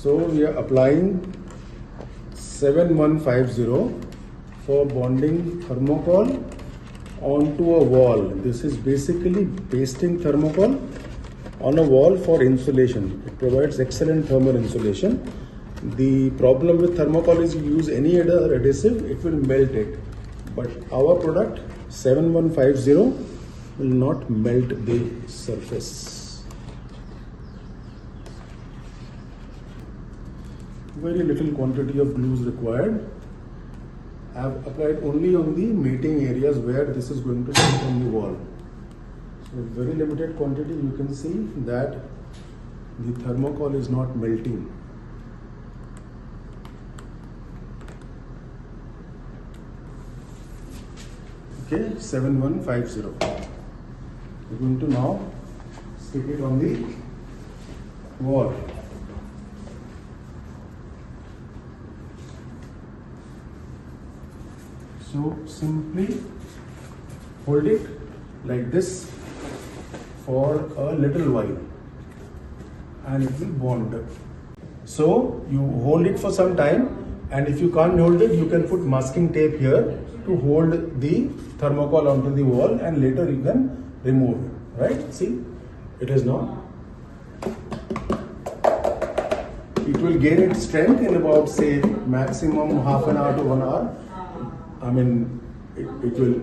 So we are applying 7150 for bonding thermocol onto a wall. This is basically pasting thermocol on a wall for insulation. It provides excellent thermal insulation. The problem with thermocol is you use any other adhesive, it will melt it. But our product 7150 will not melt the surface. Very little quantity of glue is required. I have applied only on the mating areas where this is going to sit on the wall. So very limited quantity. You can see that the thermocol is not melting. Okay, 7150. We're going to now stick it on the wall. So simply hold it like this for a little while and it will bond. So you hold it for some time, and if you can't hold it, you can put masking tape here to hold the thermocol onto the wall, and later you can remove it. Right? See, it is now. It will gain its strength in about, say, maximum half an hour to 1 hour. I mean, it will